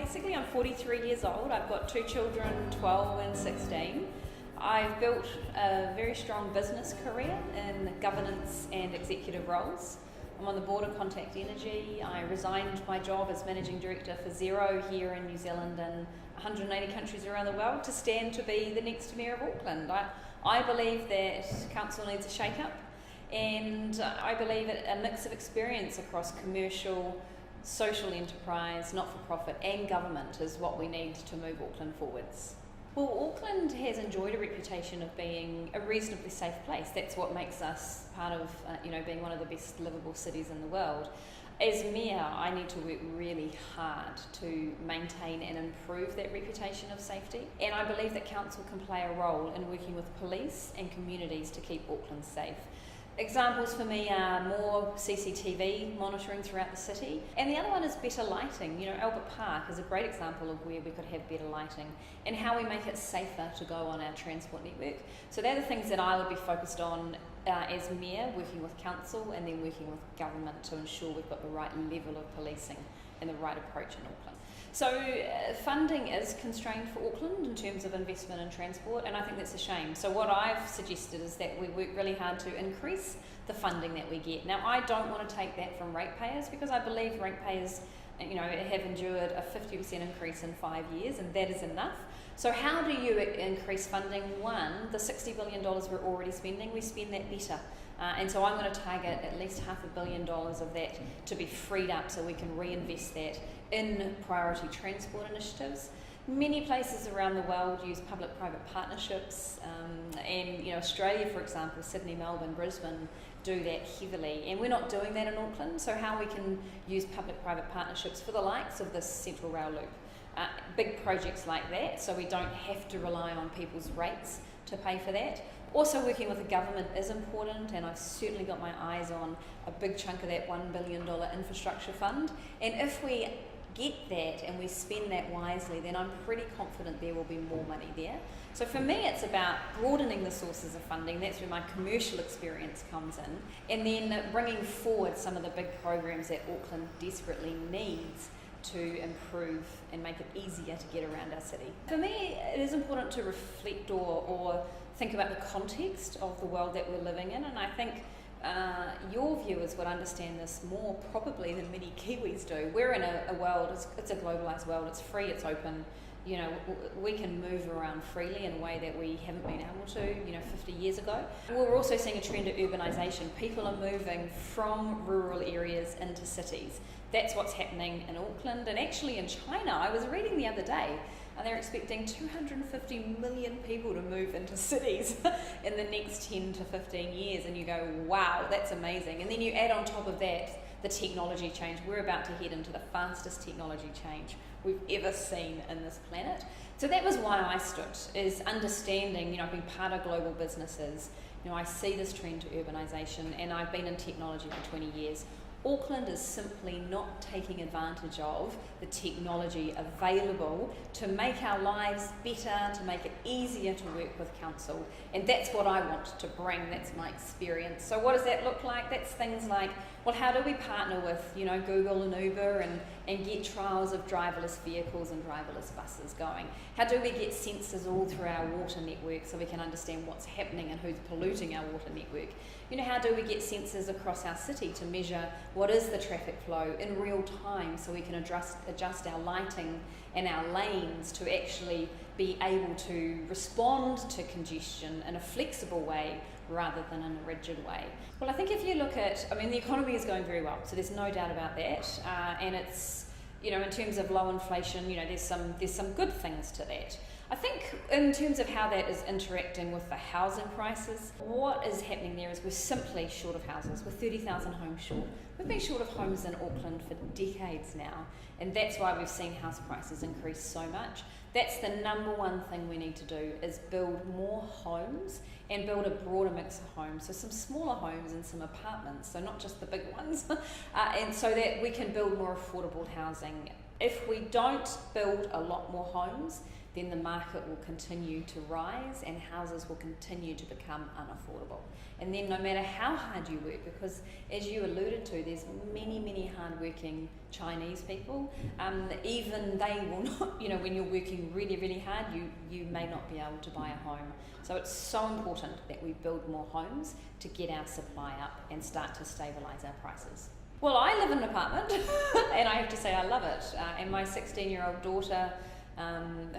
basically I'm 43 years old. I've got two children, 12 and 16. I've built a very strong business career in governance and executive roles. I'm on the board of Contact Energy. I resigned my job as managing director for Xero here in New Zealand and 180 countries around the world to stand to be the next mayor of Auckland. I believe that council needs a shake-up, and I believe a mix of experience across commercial, social enterprise, not-for-profit and government is what we need to move Auckland forwards. Well, Auckland has enjoyed a reputation of being a reasonably safe place. That's what makes us part of, being one of the best livable cities in the world. As mayor, I need to work really hard to maintain and improve that reputation of safety. And I believe that council can play a role in working with police and communities to keep Auckland safe. Examples for me are more CCTV monitoring throughout the city, and the other one is better lighting. Albert Park is a great example of where we could have better lighting and how we make it safer to go on our transport network. So they're the things that I would be focused on as mayor, working with council and then working with government to ensure we've got the right level of policing and the right approach in Auckland. So funding is constrained for Auckland in terms of investment in transport, and I think that's a shame. So what I've suggested is that we work really hard to increase the funding that we get. Now, I don't want to take that from ratepayers because I believe ratepayers have endured a 50% increase in 5 years, and that is enough. So how do you increase funding? One, the $60 billion we're already spending, we spend that better. And so I'm going to target at least $500 million of that to be freed up so we can reinvest that in priority transport initiatives. Many places around the world use public-private partnerships, and Australia, for example, Sydney, Melbourne, Brisbane do that heavily, and we're not doing that in Auckland. So how we can use public-private partnerships for the likes of this Central Rail Loop, big projects like that, so we don't have to rely on people's rates to pay for that. Also, working with the government is important, and I've certainly got my eyes on a big chunk of that $1 billion infrastructure fund. And if we get that and we spend that wisely, then I'm pretty confident there will be more money there. So for me, it's about broadening the sources of funding. That's where my commercial experience comes in. And then bringing forward some of the big programs that Auckland desperately needs to improve and make it easier to get around our city. For me, it is important to reflect or think about the context of the world that we're living in, and I think your viewers would understand this more probably than many Kiwis do. We're in a world, it's a globalised world, it's free, it's open. We can move around freely in a way that we haven't been able to, 50 years ago. We're also seeing a trend of urbanisation. People are moving from rural areas into cities. That's what's happening in Auckland, and actually in China. I was reading the other day, and they're expecting 250 million people to move into cities in the next 10 to 15 years, and you go, wow, that's amazing. And then you add on top of that the technology change. We're about to head into the fastest technology change we've ever seen in this planet. So that was why I stood, is understanding, being part of global businesses, I see this trend to urbanisation, and I've been in technology for 20 years. Auckland is simply not taking advantage of the technology available to make our lives better, to make it easier to work with council. And that's what I want to bring, that's my experience. So what does that look like? That's things like, well, how do we partner with, Google and Uber and get trials of driverless vehicles and driverless buses going? How do we get sensors all through our water network so we can understand what's happening and who's polluting our water network? How do we get sensors across our city to measure what is the traffic flow in real time so we can adjust our lighting and our lanes to actually be able to respond to congestion in a flexible way rather than in a rigid way? Well, I think if you look at, the economy is going very well, so there's no doubt about that, and it's, in terms of low inflation, there's some good things to that. I think in terms of how that is interacting with the housing prices, what is happening there is we're simply short of houses. We're 30,000 homes short. We've been short of homes in Auckland for decades now, and that's why we've seen house prices increase so much. That's the number one thing we need to do, is build more homes and build a broader mix of homes. So some smaller homes and some apartments, so not just the big ones, and so that we can build more affordable housing. If we don't build a lot more homes, then the market will continue to rise and houses will continue to become unaffordable. And then no matter how hard you work, because as you alluded to, there's many hard-working Chinese people, even they will not, when you're working really hard, you may not be able to buy a home. So it's so important that we build more homes to get our supply up and start to stabilise our prices. Well, I live in an apartment and I have to say I love it. And my 16-year-old daughter,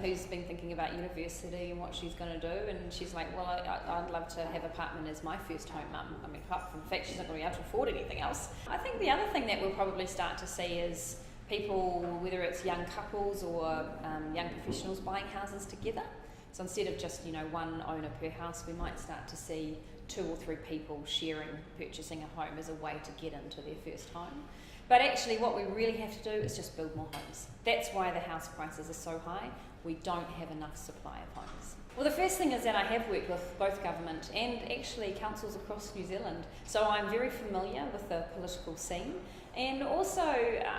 who's been thinking about university and what she's going to do, and she's like, well, I'd love to have an apartment as my first home, Mum. I mean, apart from the fact she's not going to be able to afford anything else. I think the other thing that we'll probably start to see is people, whether it's young couples or young professionals, buying houses together. So instead of just one owner per house, we might start to see 2 or 3 people purchasing a home as a way to get into their first home. But actually what we really have to do is just build more homes. That's why the house prices are so high. We don't have enough supply of homes. Well, the first thing is that I have worked with both government and actually councils across New Zealand. So I'm very familiar with the political scene. And also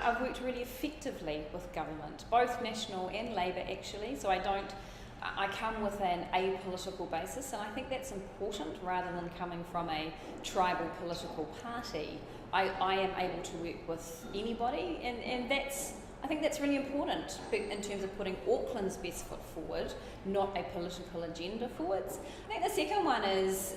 I've worked really effectively with government, both National and Labour actually. So I come with an apolitical basis, and I think that's important rather than coming from a tribal political party. I am able to work with anybody, and I think that's really important in terms of putting Auckland's best foot forward, not a political agenda forwards. I think the second one is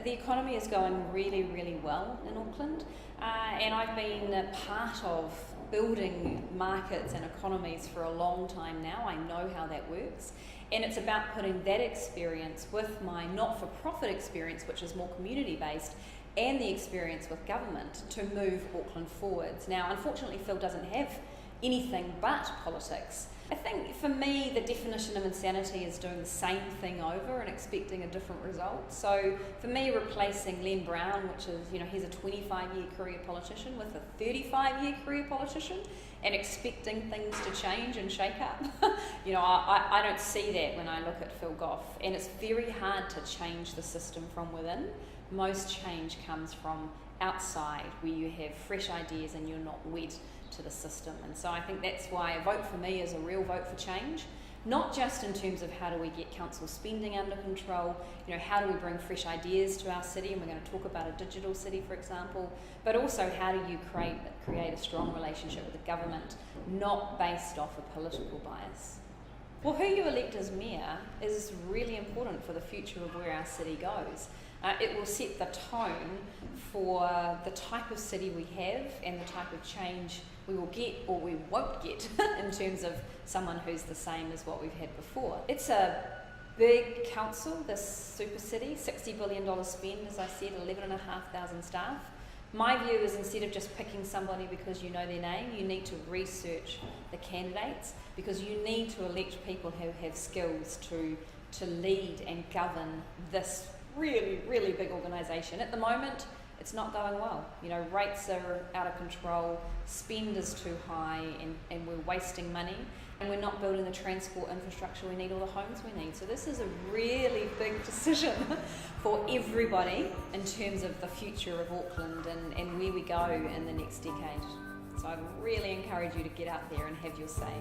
the economy is going really well in Auckland, and I've been a part of building markets and economies for a long time now. I know how that works. And it's about putting that experience with my not-for-profit experience, which is more community-based, and the experience with government to move Auckland forwards. Now, unfortunately, Phil doesn't have anything but politics. I think for me, the definition of insanity is doing the same thing over and expecting a different result. So for me, replacing Len Brown, which is, he's a 25-year career politician, with a 35-year career politician, and expecting things to change and shake up. I don't see that when I look at Phil Goff, and it's very hard to change the system from within. Most change comes from outside, where you have fresh ideas and you're not wed to the system. And so I think that's why a vote for me is a real vote for change, not just in terms of how do we get council spending under control, how do we bring fresh ideas to our city, and we're going to talk about a digital city, for example, but also how do you create a strong relationship with the government, not based off a political bias. Well, who you elect as mayor is really important for the future of where our city goes. It will set the tone for the type of city we have and the type of change we will get or we won't get in terms of someone who's the same as what we've had before. It's a big council, this super city, $60 billion spend, as I said, 11,500 staff. My view is instead of just picking somebody because you know their name, you need to research the candidates, because you need to elect people who have skills to lead and govern this really big organisation. At the moment, it's not going well. Rates are out of control, spend is too high, and we're wasting money, and we're not building the transport infrastructure we need, or the homes we need. So this is a really big decision for everybody in terms of the future of Auckland and where we go in the next decade. So I really encourage you to get out there and have your say.